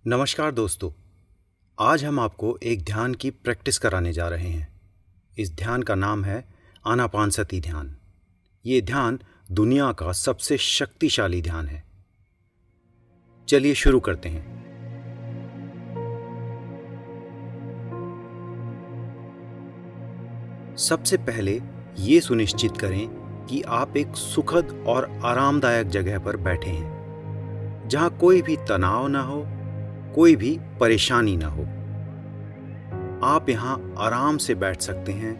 नमस्कार दोस्तों। आज हम आपको एक ध्यान की प्रैक्टिस कराने जा रहे हैं। इस ध्यान का नाम है आनापानसती ध्यान। ये ध्यान दुनिया का सबसे शक्तिशाली ध्यान है। चलिए शुरू करते हैं। सबसे पहले ये सुनिश्चित करें कि आप एक सुखद और आरामदायक जगह पर बैठे हैं, जहां कोई भी तनाव ना हो, कोई भी परेशानी ना हो। आप यहां आराम से बैठ सकते हैं,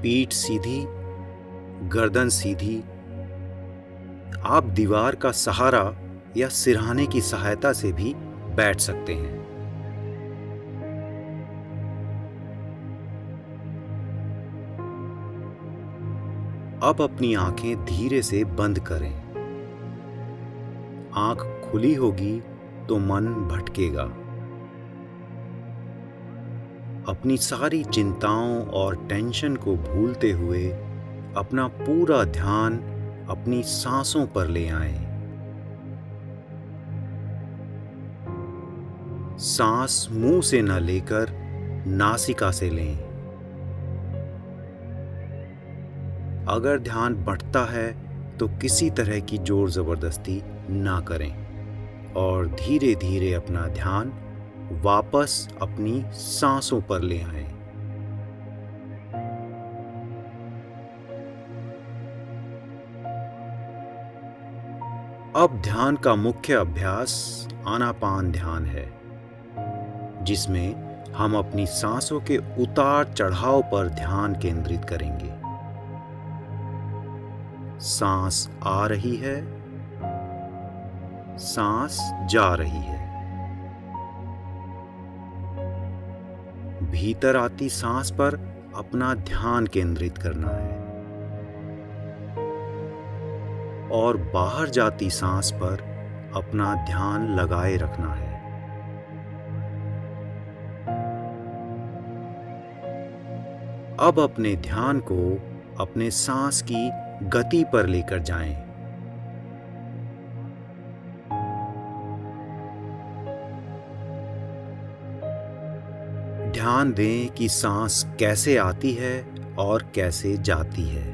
पीठ सीधी, गर्दन सीधी। आप दीवार का सहारा या सिरहाने की सहायता से भी बैठ सकते हैं। अब अपनी आंखें धीरे से बंद करें। आंख खुली होगी तो मन भटकेगा। अपनी सारी चिंताओं और टेंशन को भूलते हुए अपना पूरा ध्यान अपनी सांसों पर ले आएं। सांस मुंह से न लेकर नासिका से लें। अगर ध्यान बंटता है तो किसी तरह की जोर जबरदस्ती ना करें और धीरे धीरे अपना ध्यान वापस अपनी सांसों पर ले आएं। अब ध्यान का मुख्य अभ्यास आनापान ध्यान है, जिसमें हम अपनी सांसों के उतार चढ़ाव पर ध्यान केंद्रित करेंगे। सांस आ रही है, सांस जा रही है। भीतर आती सांस पर अपना ध्यान केंद्रित करना है और बाहर जाती सांस पर अपना ध्यान लगाए रखना है। अब अपने ध्यान को अपने सांस की गति पर लेकर जाएं। ध्यान दें कि सांस कैसे आती है और कैसे जाती है।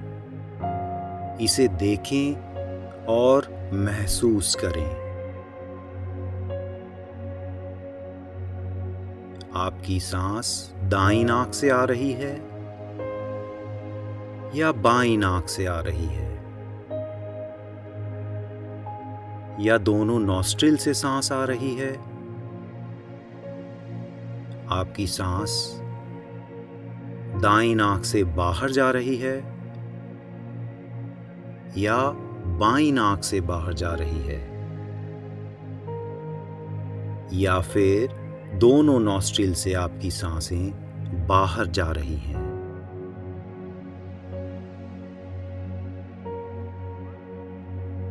इसे देखें और महसूस करें। आपकी सांस दाईं नाक से आ रही है या बाईं नाक से आ रही है, या दोनों नॉस्ट्रिल से सांस आ रही है। आपकी सांस दाईं नाक से बाहर जा रही है या बाईं नाक से बाहर जा रही है, या फिर दोनों नॉस्ट्रिल से आपकी सांसें बाहर जा रही हैं।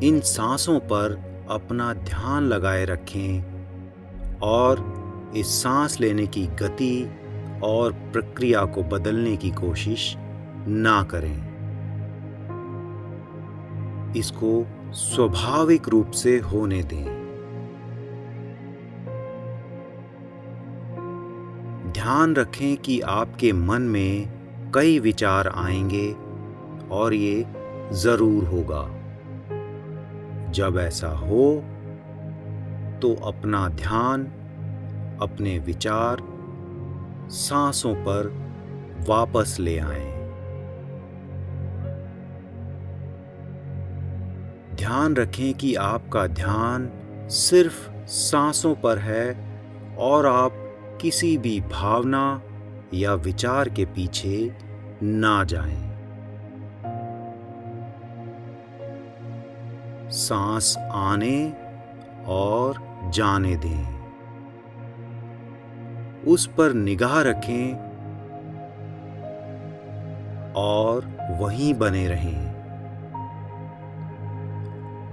इन सांसों पर अपना ध्यान लगाए रखें और इस सांस लेने की गति और प्रक्रिया को बदलने की कोशिश ना करें। इसको स्वाभाविक रूप से होने दें। ध्यान रखें कि आपके मन में कई विचार आएंगे और ये जरूर होगा। जब ऐसा हो तो अपना ध्यान अपने विचार सांसों पर वापस ले आएं। ध्यान रखें कि आपका ध्यान सिर्फ सांसों पर है और आप किसी भी भावना या विचार के पीछे ना जाएं। सांस आने और जाने दें। उस पर निगाह रखें और वहीं बने रहें।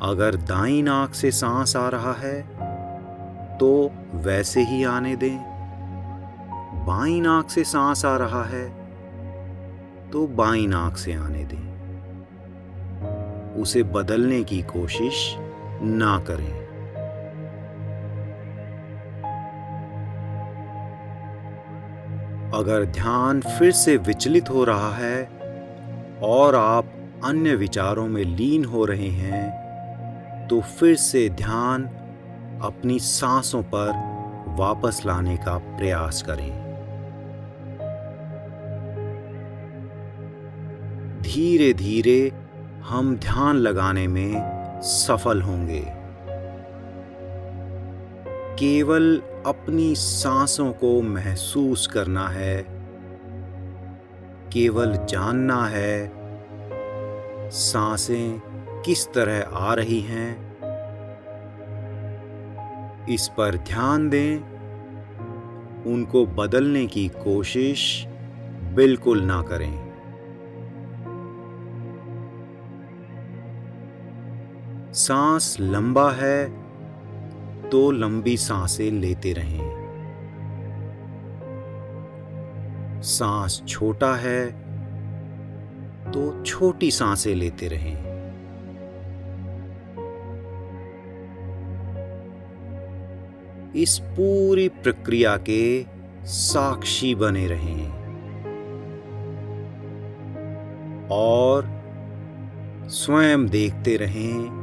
अगर दाईं नाक से सांस आ रहा है तो वैसे ही आने दें। बाईं नाक से सांस आ रहा है तो बाईं नाक से आने दें। उसे बदलने की कोशिश ना करें। अगर ध्यान फिर से विचलित हो रहा है और आप अन्य विचारों में लीन हो रहे हैं, तो फिर से ध्यान अपनी सांसों पर वापस लाने का प्रयास करें। धीरे धीरे हम ध्यान लगाने में सफल होंगे। केवल अपनी सांसों को महसूस करना है, केवल जानना है सांसें किस तरह आ रही हैं, इस पर ध्यान दें। उनको बदलने की कोशिश बिल्कुल ना करें। सांस लंबा है तो लंबी सांसें लेते रहें। सांस छोटा है तो छोटी सांसें लेते रहें। इस पूरी प्रक्रिया के साक्षी बने रहें और स्वयं देखते रहें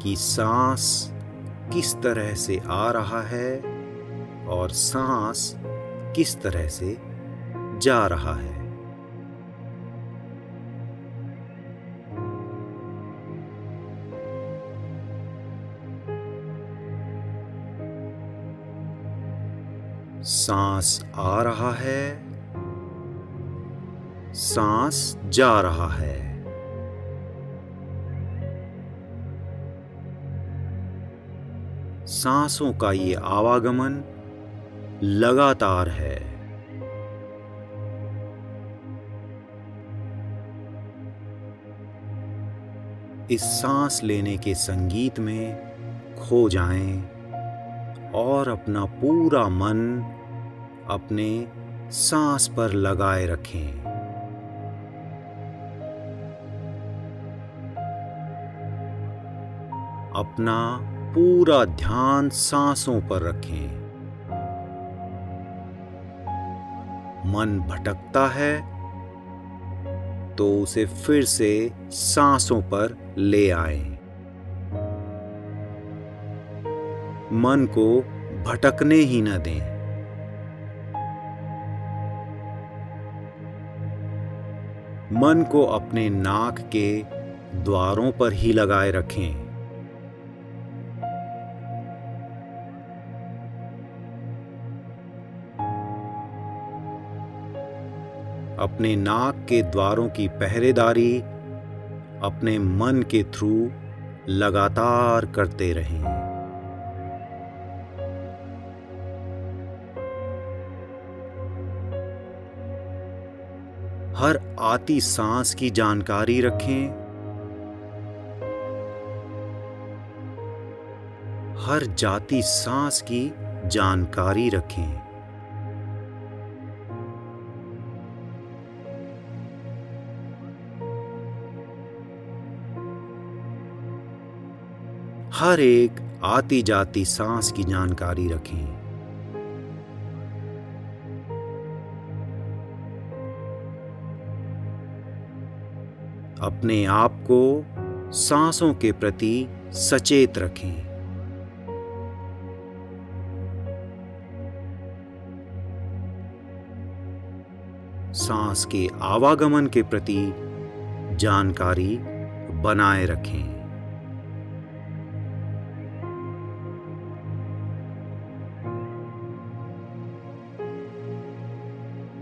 कि सांस किस तरह से आ रहा है और सांस किस तरह से जा रहा है। सांस आ रहा है, सांस जा रहा है। सांसों का ये आवागमन लगातार है। इस सांस लेने के संगीत में खो जाएं और अपना पूरा मन अपने सांस पर लगाए रखें। अपना पूरा ध्यान सांसों पर रखें। मन भटकता है तो उसे फिर से सांसों पर ले आएं। मन को भटकने ही न दें। मन को अपने नाक के द्वारों पर ही लगाए रखें। अपने नाक के द्वारों की पहरेदारी अपने मन के थ्रू लगातार करते रहें। हर आती सांस की जानकारी रखें। हर जाती सांस की जानकारी रखें। हर एक आती जाती सांस की जानकारी रखें। अपने आप को सांसों के प्रति सचेत रखें। सांस के आवागमन के प्रति जानकारी बनाए रखें।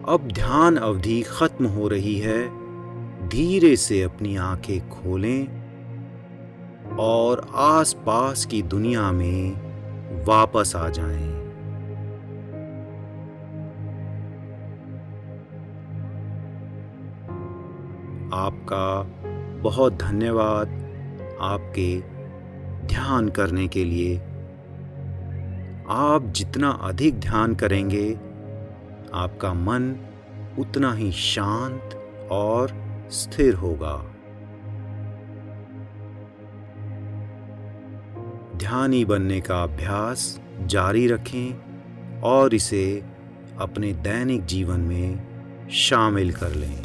अब ध्यान अवधि खत्म हो रही है। धीरे से अपनी आंखें खोलें और आसपास की दुनिया में वापस आ जाएं। आपका बहुत धन्यवाद आपके ध्यान करने के लिए। आप जितना अधिक ध्यान करेंगे, आपका मन उतना ही शांत और स्थिर होगा। ध्यानी बनने का अभ्यास जारी रखें और इसे अपने दैनिक जीवन में शामिल कर लें।